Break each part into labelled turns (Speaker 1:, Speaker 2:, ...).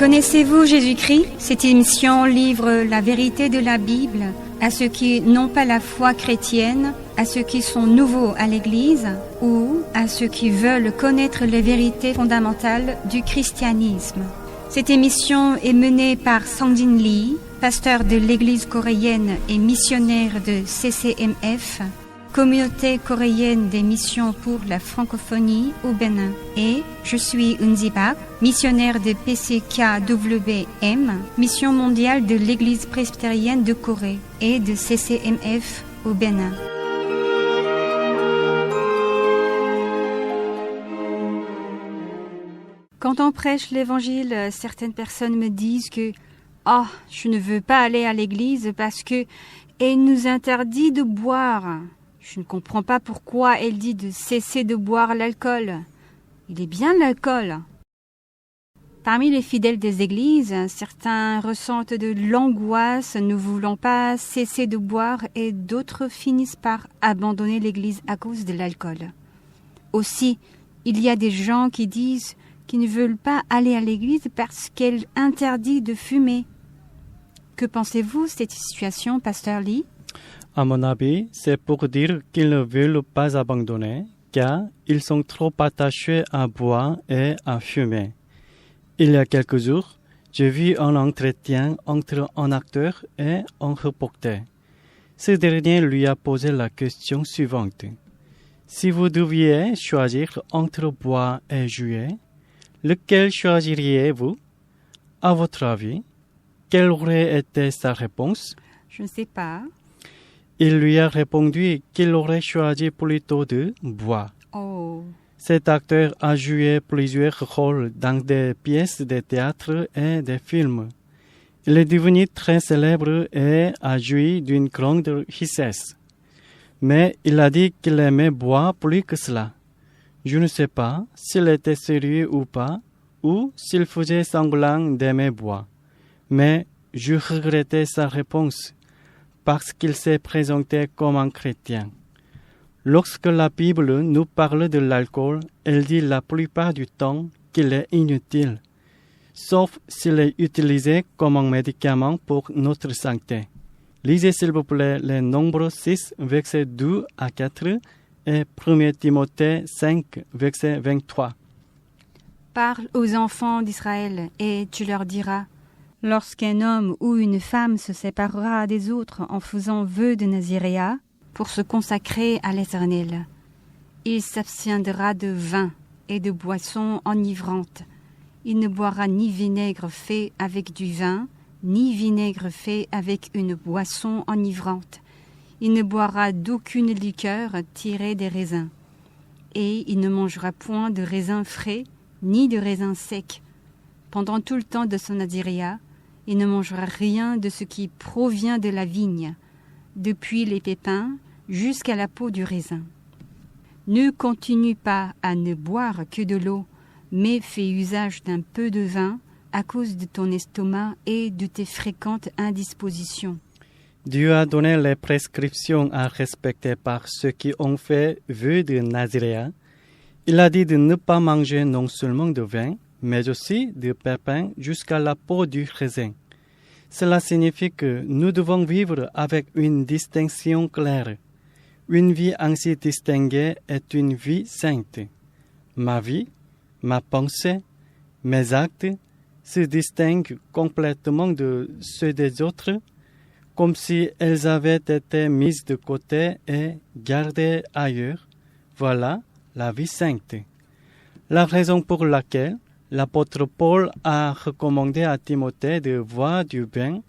Speaker 1: Connaissez-vous Jésus-Christ? Cette émission livre la vérité de la Bible à ceux qui n'ont pas la foi chrétienne, à ceux qui sont nouveaux à l'Église ou à ceux qui veulent connaître les vérités fondamentales du christianisme. Cette émission est menée par Sangdin Lee, pasteur de l'Église coréenne et missionnaire de CCMF, Communauté coréenne des missions pour la francophonie au Bénin. Et je suis Eunzi Park, missionnaire de PCKWM, mission mondiale de l'Église presbytérienne de Corée et de CCMF au Bénin. Quand on prêche l'Évangile, certaines personnes me disent que je ne veux pas aller à l'église parce que elle nous interdit de boire. Je ne comprends pas pourquoi elle dit de cesser de boire l'alcool. Il est bien l'alcool. Parmi les fidèles des églises, certains ressentent de l'angoisse, ne voulant pas cesser de boire, et d'autres finissent par abandonner l'église à cause de l'alcool. Aussi, il y a des gens qui disent qu'ils ne veulent pas aller à l'église parce qu'elle interdit de fumer. Que pensez-vous de cette situation, Pasteur Lee?
Speaker 2: À mon avis, c'est pour dire qu'ils ne veulent pas abandonner, car ils sont trop attachés à boire et à fumer. Il y a quelques jours, j'ai vu un entretien entre un acteur et un reporter. Ce dernier lui a posé la question suivante. Si vous deviez choisir entre boire et jouer, lequel choisiriez-vous? À votre avis, quelle aurait été sa réponse?
Speaker 1: Je ne sais pas.
Speaker 2: Il lui a répondu qu'il aurait choisi plutôt de boire.
Speaker 1: Oh.
Speaker 2: Cet acteur a joué plusieurs rôles dans des pièces de théâtre et des films. Il est devenu très célèbre et a joui d'une grande richesse. Mais il a dit qu'il aimait boire plus que cela. Je ne sais pas s'il était sérieux ou pas, ou s'il faisait semblant d'aimer boire. Mais je regrettais sa réponse, parce qu'il s'est présenté comme un chrétien. Lorsque la Bible nous parle de l'alcool, elle dit la plupart du temps qu'il est inutile, sauf s'il est utilisé comme un médicament pour notre santé. Lisez s'il vous plaît les Nombres 6, versets 2 à 4 et 1 Timothée 5, verset 23.
Speaker 1: Parle aux enfants d'Israël et tu leur diras: lorsqu'un homme ou une femme se séparera des autres en faisant vœu de naziréat pour se consacrer à l'Éternel, il s'abstiendra de vin et de boissons enivrantes. Il ne boira ni vinaigre fait avec du vin, ni vinaigre fait avec une boisson enivrante. Il ne boira d'aucune liqueur tirée des raisins. Et il ne mangera point de raisins frais, ni de raisins secs. Pendant tout le temps de son naziréat, il ne mangera rien de ce qui provient de la vigne, depuis les pépins jusqu'à la peau du raisin. Ne continue pas à ne boire que de l'eau, mais fais usage d'un peu de vin à cause de ton estomac et de tes fréquentes indispositions.
Speaker 2: Dieu a donné les prescriptions à respecter par ceux qui ont fait vœu de naziréat. Il a dit de ne pas manger non seulement de vin, mais aussi de pépins jusqu'à la peau du raisin. Cela signifie que nous devons vivre avec une distinction claire. Une vie ainsi distinguée est une vie sainte. Ma vie, ma pensée, mes actes se distinguent complètement de ceux des autres, comme si elles avaient été mises de côté et gardées ailleurs. Voilà la vie sainte. La raison pour laquelle l'apôtre Paul a recommandé à Timothée de boire du vin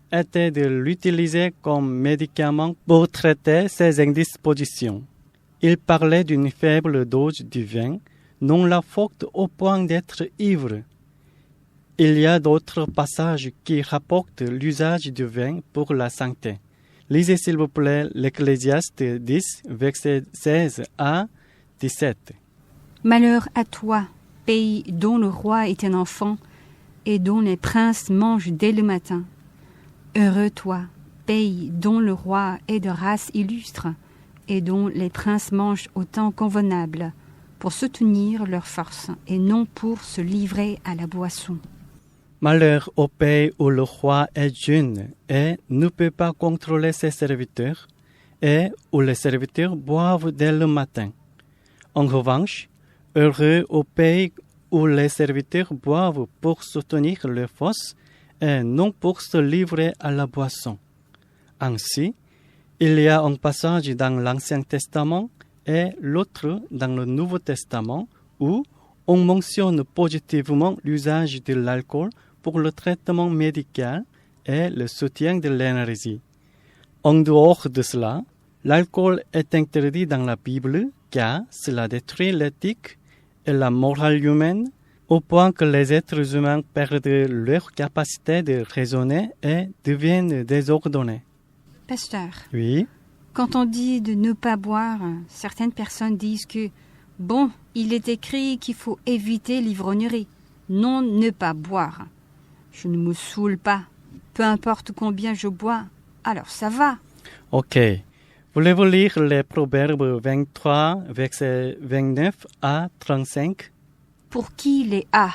Speaker 2: était de l'utiliser comme médicament pour traiter ses indispositions. Il parlait d'une faible dose du vin, non la forte au point d'être ivre. Il y a d'autres passages qui rapportent l'usage du vin pour la santé. Lisez s'il vous plaît l'Ecclésiaste 10, versets 16 à 17.
Speaker 1: Malheur à toi, pays dont le roi est un enfant et dont les princes mangent dès le matin. Heureux toi, pays dont le roi est de race illustre et dont les princes mangent au temps convenable pour soutenir leur force et non pour se livrer à la boisson.
Speaker 2: Malheur au pays où le roi est jeune et ne peut pas contrôler ses serviteurs, et où les serviteurs boivent dès le matin. En revanche, heureux au pays où les serviteurs boivent pour soutenir leurs forces et non pour se livrer à la boisson. Ainsi, il y a un passage dans l'Ancien Testament et l'autre dans le Nouveau Testament où on mentionne positivement l'usage de l'alcool pour le traitement médical et le soutien de l'énergie. En dehors de cela, l'alcool est interdit dans la Bible car cela détruit l'éthique et la morale humaine au point que les êtres humains perdent leur capacité de raisonner et deviennent désordonnés.
Speaker 1: Pasteur,
Speaker 2: Oui,
Speaker 1: quand on dit de ne pas boire, certaines personnes disent que, bon, il est écrit qu'il faut éviter l'ivrognerie, non ne pas boire. Je ne me saoule pas, peu importe combien je bois, alors ça va.
Speaker 2: ok. Voulez-vous lire les Proverbes 23, versets 29 à 35?
Speaker 1: Pour qui les a?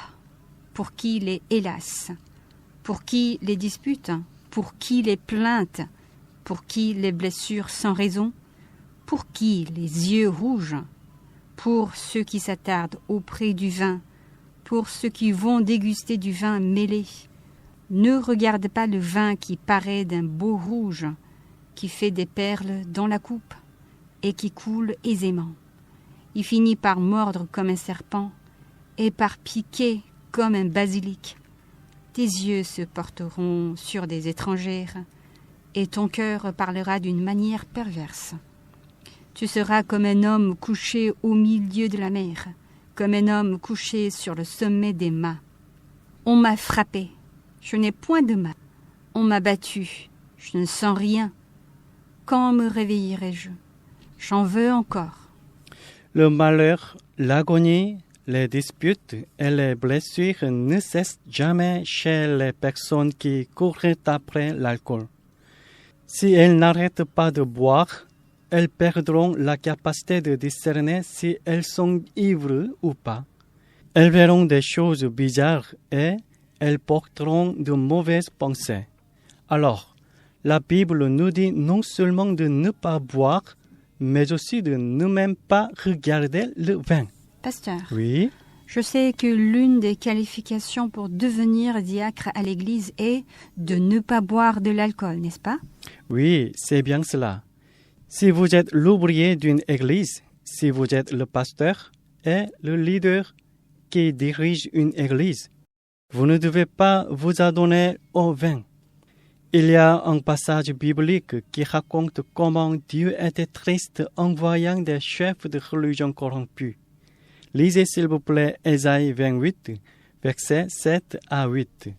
Speaker 1: Pour qui les hélas? Pour qui les disputes? Pour qui les plaintes? Pour qui les blessures sans raison? Pour qui les yeux rouges? Pour ceux qui s'attardent auprès du vin? Pour ceux qui vont déguster du vin mêlé? Ne regarde pas le vin qui paraît d'un beau rouge, qui fait des perles dans la coupe et qui coule aisément. Il finit par mordre comme un serpent et par piquer comme un basilic. Tes yeux se porteront sur des étrangères et ton cœur parlera d'une manière perverse. Tu seras comme un homme couché au milieu de la mer, comme un homme couché sur le sommet des mâts. On m'a frappé, je n'ai point de mal. On m'a battu, je ne sens rien. Quand me réveillerai-je? J'en veux encore.
Speaker 2: Le malheur, l'agonie, les disputes et les blessures ne cessent jamais chez les personnes qui courent après l'alcool. Si elles n'arrêtent pas de boire, elles perdront la capacité de discerner si elles sont ivres ou pas. Elles verront des choses bizarres et elles porteront de mauvaises pensées. Alors, la Bible nous dit non seulement de ne pas boire, mais aussi de ne même pas regarder le vin.
Speaker 1: Pasteur,
Speaker 2: Oui,
Speaker 1: je sais que l'une des qualifications pour devenir diacre à l'Église est de ne pas boire de l'alcool, n'est-ce pas?
Speaker 2: oui, c'est bien cela. Si vous êtes l'ouvrier d'une église, si vous êtes le pasteur et le leader qui dirige une église, vous ne devez pas vous adonner au vin. Il y a un passage biblique qui raconte comment Dieu était triste en voyant des chefs de religion corrompus. Lisez s'il vous plaît Ésaïe 28, versets 7 à 8.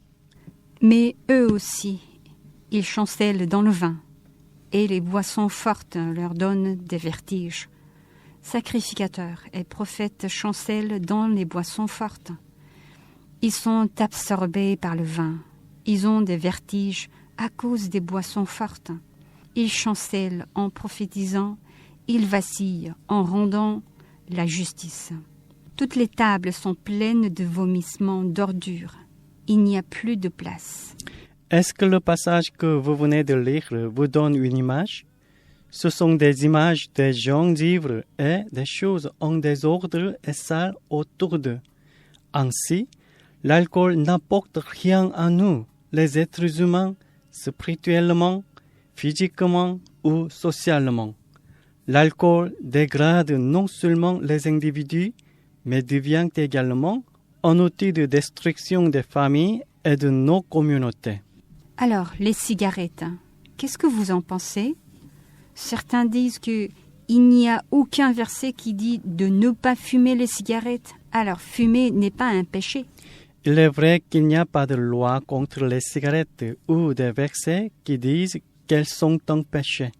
Speaker 1: Mais eux aussi, ils chancellent dans le vin, et les boissons fortes leur donnent des vertiges. Sacrificateurs et prophètes chancellent dans les boissons fortes. Ils sont absorbés par le vin. Ils ont des vertiges à cause des boissons fortes. Ils chancellent en prophétisant. Ils vacillent en rendant la justice. Toutes les tables sont pleines de vomissements, d'ordures. Il n'y a plus de place.
Speaker 2: Est-ce que le passage que vous venez de lire vous donne une image? Ce sont des images des gens ivres et des choses en désordre et sales autour d'eux. Ainsi, l'alcool n'apporte rien à nous, les êtres humains, spirituellement, physiquement ou socialement. L'alcool dégrade non seulement les individus, mais devient également un outil de destruction des familles et de nos communautés.
Speaker 1: Alors, les cigarettes, qu'est-ce que vous en pensez? Certains disent qu'il n'y a aucun verset qui dit de ne pas fumer les cigarettes. Alors, fumer n'est pas un péché.
Speaker 2: Il est vrai qu'il n'y a pas de loi contre les cigarettes ou des versets qui disent qu'elles sont un péché.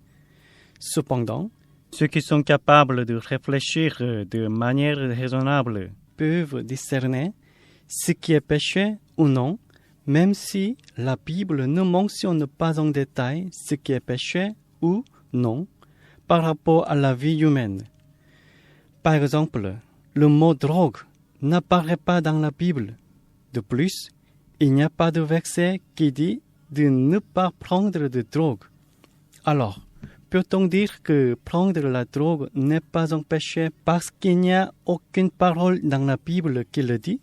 Speaker 2: Cependant, ceux qui sont capables de réfléchir de manière raisonnable peuvent discerner ce qui est péché ou non, même si la Bible ne mentionne pas en détail ce qui est péché ou non par rapport à la vie humaine. Par exemple, le mot drogue n'apparaît pas dans la Bible. De plus, il n'y a pas de verset qui dit de ne pas prendre de drogue. Alors, peut-on dire que prendre la drogue n'est pas un péché parce qu'il n'y a aucune parole dans la Bible qui le dit?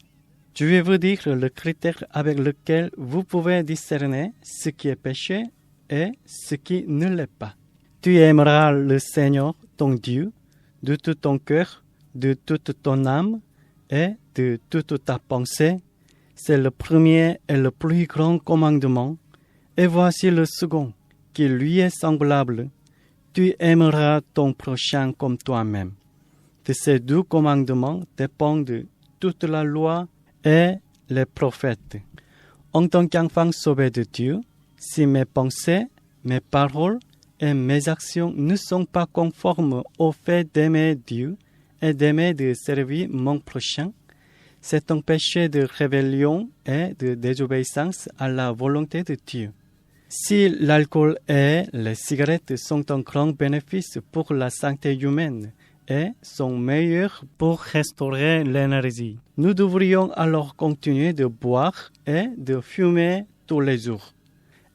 Speaker 2: Je vais vous dire le critère avec lequel vous pouvez discerner ce qui est péché et ce qui ne l'est pas. Tu aimeras le Seigneur, ton Dieu, de tout ton cœur, de toute ton âme et de toute ta pensée. C'est le premier et le plus grand commandement. Et voici le second, qui lui est semblable. Tu aimeras ton prochain comme toi-même. De ces deux commandements dépendent toute la loi et les prophètes. En tant qu'enfant sauvé de Dieu, si mes pensées, mes paroles et mes actions ne sont pas conformes au fait d'aimer Dieu et d'aimer de servir mon prochain, c'est un péché de rébellion et de désobéissance à la volonté de Dieu. Si l'alcool et les cigarettes sont un grand bénéfice pour la santé humaine et sont meilleurs pour restaurer l'énergie, nous devrions alors continuer de boire et de fumer tous les jours.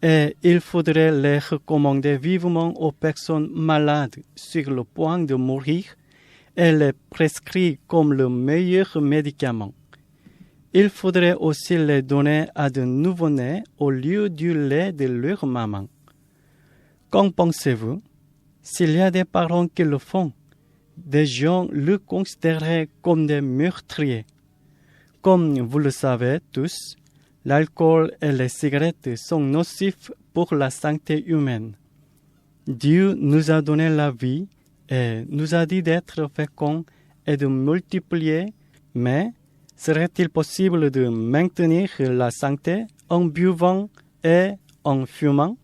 Speaker 2: Et il faudrait les recommander vivement aux personnes malades sur le point de mourir et les prescrire comme le meilleur médicament. Il faudrait aussi les donner à de nouveau-nés au lieu du lait de leur maman. Qu'en pensez-vous? S'il y a des parents qui le font, des gens le considéreraient comme des meurtriers. Comme vous le savez tous, l'alcool et les cigarettes sont nocifs pour la santé humaine. Dieu nous a donné la vie et nous a dit d'être féconds et de multiplier, mais serait-il possible de maintenir la santé en buvant et en fumant?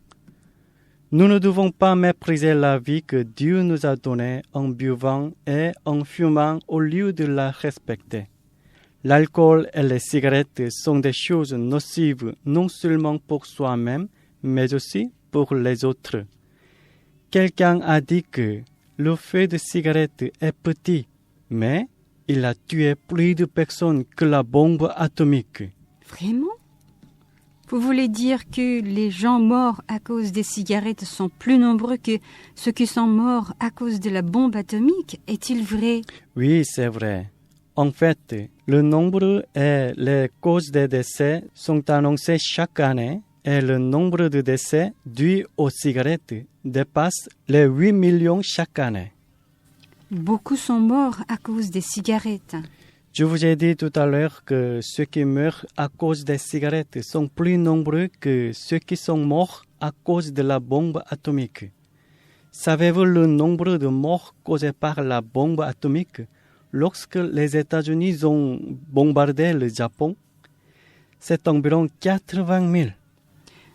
Speaker 2: Nous ne devons pas mépriser la vie que Dieu nous a donnée en buvant et en fumant au lieu de la respecter. L'alcool et les cigarettes sont des choses nocives non seulement pour soi-même, mais aussi pour les autres. Quelqu'un a dit que le feu de cigarette est petit, mais il a tué plus de personnes que la bombe atomique.
Speaker 1: Vraiment? Vous voulez dire que les gens morts à cause des cigarettes sont plus nombreux que ceux qui sont morts à cause de la bombe atomique? Est-il vrai?
Speaker 2: Oui, c'est vrai. En fait, le nombre et les causes des décès sont annoncés chaque année et le nombre de décès dus aux cigarettes dépasse les 8 millions chaque année.
Speaker 1: Beaucoup sont morts à cause des cigarettes.
Speaker 2: Je vous ai dit tout à l'heure que ceux qui meurent à cause des cigarettes sont plus nombreux que ceux qui sont morts à cause de la bombe atomique. Savez-vous le nombre de morts causés par la bombe atomique lorsque les États-Unis ont bombardé le Japon? C'est environ 80 000.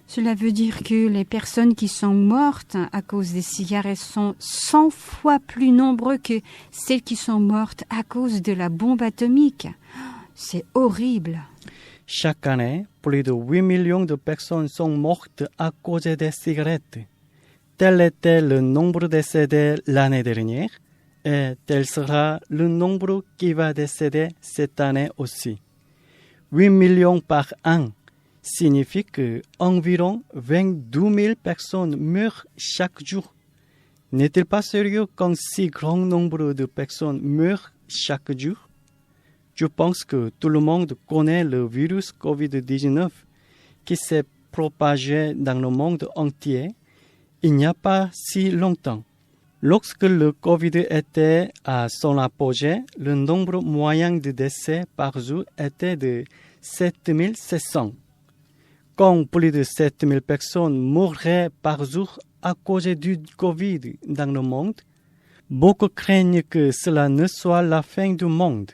Speaker 1: Cela veut dire que les personnes qui sont mortes à cause des cigarettes sont 100 fois plus nombreux que celles qui sont mortes à cause de la bombe atomique. C'est horrible.
Speaker 2: Chaque année, plus de 8 millions de personnes sont mortes à cause des cigarettes. Tel était le nombre décédés l'année dernière et tel sera le nombre qui va décéder cette année aussi. 8 millions par an signifie qu'environ 22 000 personnes meurent chaque jour. N'est-il pas sérieux qu'un si grand nombre de personnes meurent chaque jour? Je pense que tout le monde connaît le virus Covid-19 qui s'est propagé dans le monde entier il n'y a pas si longtemps. Lorsque le Covid était à son apogée, le nombre moyen de décès par jour était de 7 700. Quand plus de 7 000 personnes mourraient par jour à cause du Covid dans le monde, beaucoup craignent que cela ne soit la fin du monde.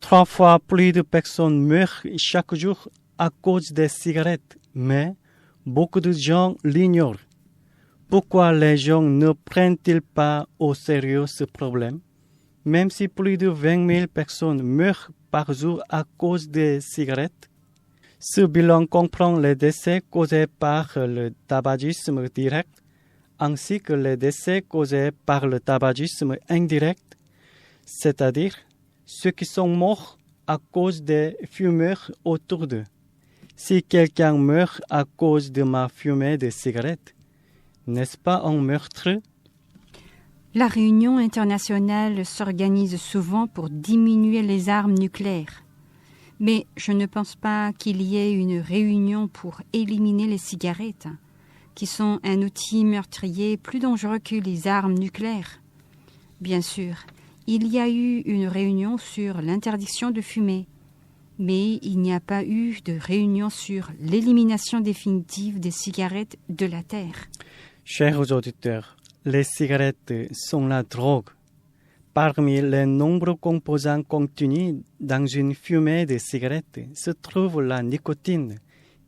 Speaker 2: 3 fois plus de personnes meurent chaque jour à cause des cigarettes, mais beaucoup de gens l'ignorent. Pourquoi les gens ne prennent-ils pas au sérieux ce problème? Même si plus de 20 000 personnes meurent par jour à cause des cigarettes, ce bilan comprend les décès causés par le tabagisme direct, ainsi que les décès causés par le tabagisme indirect, c'est-à-dire ceux qui sont morts à cause des fumeurs autour d'eux. Si quelqu'un meurt à cause de ma fumée de cigarette, n'est-ce pas un meurtre?
Speaker 1: La réunion internationale s'organise souvent pour diminuer les armes nucléaires. Mais je ne pense pas qu'il y ait une réunion pour éliminer les cigarettes, qui sont un outil meurtrier plus dangereux que les armes nucléaires. Bien sûr, il y a eu une réunion sur l'interdiction de fumer, mais il n'y a pas eu de réunion sur l'élimination définitive des cigarettes de la Terre.
Speaker 2: Chers auditeurs, les cigarettes sont la drogue. Parmi les nombreux composants contenus dans une fumée de cigarette se trouve la nicotine,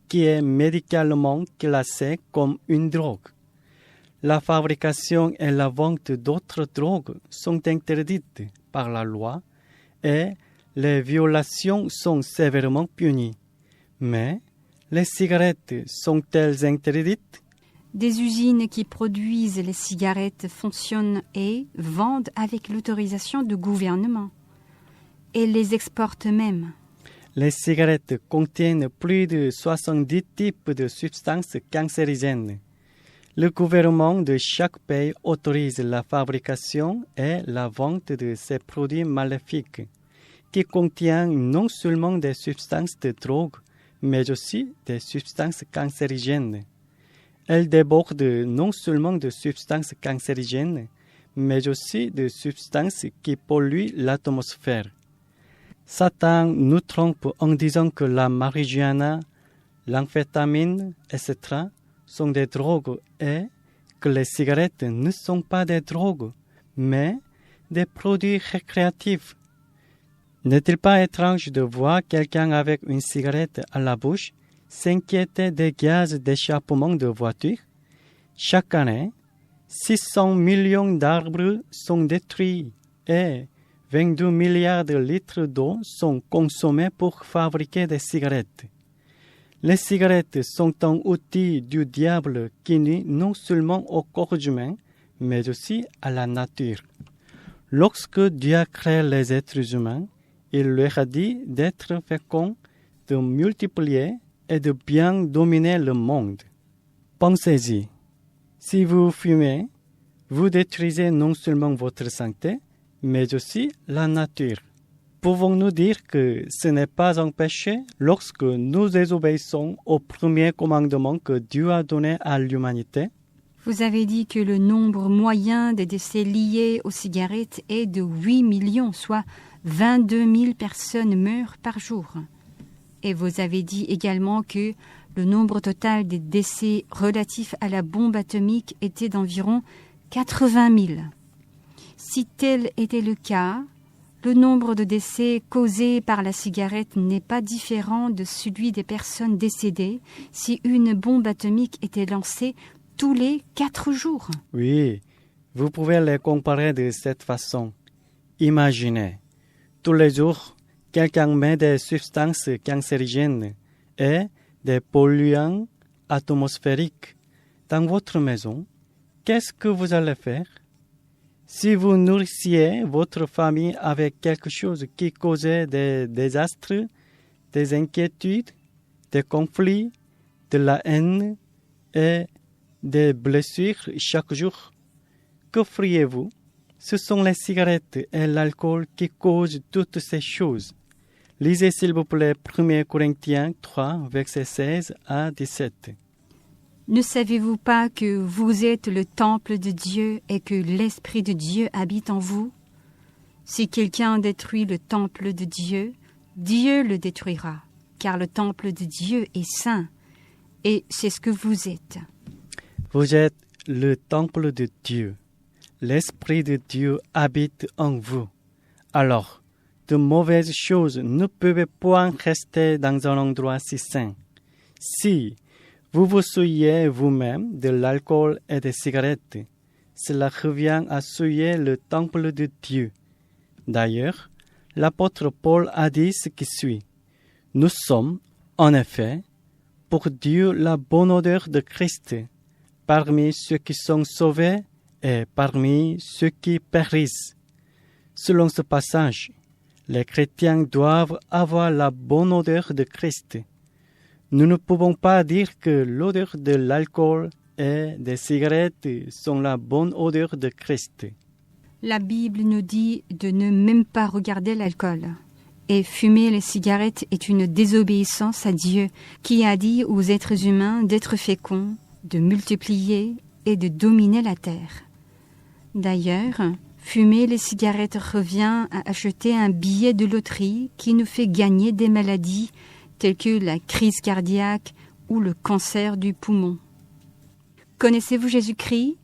Speaker 2: qui est médicalement classée comme une drogue. La fabrication et la vente d'autres drogues sont interdites par la loi et les violations sont sévèrement punies. Mais les cigarettes sont-elles interdites?
Speaker 1: Des usines qui produisent les cigarettes fonctionnent et vendent avec l'autorisation du gouvernement. Et les exportent même.
Speaker 2: Les cigarettes contiennent plus de 70 types de substances cancérigènes. Le gouvernement de chaque pays autorise la fabrication et la vente de ces produits maléfiques, qui contiennent non seulement des substances de drogue, mais aussi des substances cancérigènes. Elles débordent non seulement de substances cancérigènes, mais aussi de substances qui polluent l'atmosphère. Satan nous trompe en disant que la marijuana, l'amphétamine, etc. sont des drogues et que les cigarettes ne sont pas des drogues, mais des produits récréatifs. N'est-il pas étrange de voir quelqu'un avec une cigarette à la bouche s'inquiéter des gaz d'échappement de voitures? Chaque année, 600 millions d'arbres sont détruits et 22 milliards de litres d'eau sont consommés pour fabriquer des cigarettes. Les cigarettes sont un outil du diable qui nuit non seulement au corps humain, mais aussi à la nature. Lorsque Dieu a créé les êtres humains, il leur a dit d'être féconds, de multiplier et de bien dominer le monde. Pensez-y, si vous fumez, vous détruisez non seulement votre santé, mais aussi la nature. Pouvons-nous dire que ce n'est pas un péché lorsque nous désobéissons au premier commandement que Dieu a donné à l'humanité?
Speaker 1: Vous avez dit que le nombre moyen des décès liés aux cigarettes est de 8 millions, soit 22 000 personnes meurent par jour. Et vous avez dit également que le nombre total des décès relatifs à la bombe atomique était d'environ 80 000. Si tel était le cas, le nombre de décès causés par la cigarette n'est pas différent de celui des personnes décédées si une bombe atomique était lancée tous les 4 jours.
Speaker 2: Oui, vous pouvez les comparer de cette façon. Imaginez, tous les jours, quelqu'un met des substances cancérigènes et des polluants atmosphériques dans votre maison. Qu'est-ce que vous allez faire? Si vous nourrissiez votre famille avec quelque chose qui causait des désastres, des inquiétudes, des conflits, de la haine et des blessures chaque jour, que feriez-vous? Ce sont les cigarettes et l'alcool qui causent toutes ces choses. Lisez s'il vous plaît 1 Corinthiens 3, versets 16 à 17.
Speaker 1: Ne savez-vous pas que vous êtes le temple de Dieu et que l'Esprit de Dieu habite en vous? Si quelqu'un détruit le temple de Dieu, Dieu le détruira, car le temple de Dieu est saint, et c'est ce que vous êtes.
Speaker 2: Vous êtes le temple de Dieu. L'Esprit de Dieu habite en vous. Alors, de mauvaises choses ne peuvent point rester dans un endroit si saint. Si vous vous souillez vous-même de l'alcool et des cigarettes, cela revient à souiller le temple de Dieu. D'ailleurs, l'apôtre Paul a dit ce qui suit. Nous sommes, en effet, pour Dieu la bonne odeur de Christ, parmi ceux qui sont sauvés et parmi ceux qui périssent. Selon ce passage, les chrétiens doivent avoir la bonne odeur de Christ. Nous ne pouvons pas dire que l'odeur de l'alcool et des cigarettes sont la bonne odeur de Christ.
Speaker 1: La Bible nous dit de ne même pas regarder l'alcool. Et fumer les cigarettes est une désobéissance à Dieu qui a dit aux êtres humains d'être féconds, de multiplier et de dominer la terre. D'ailleurs, fumer les cigarettes revient à acheter un billet de loterie qui nous fait gagner des maladies telles que la crise cardiaque ou le cancer du poumon. Connaissez-vous Jésus-Christ ?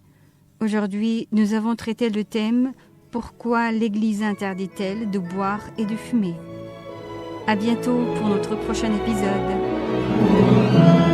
Speaker 1: Aujourd'hui, nous avons traité le thème « Pourquoi l'Église interdit-elle de boire et de fumer ?» À bientôt pour notre prochain épisode.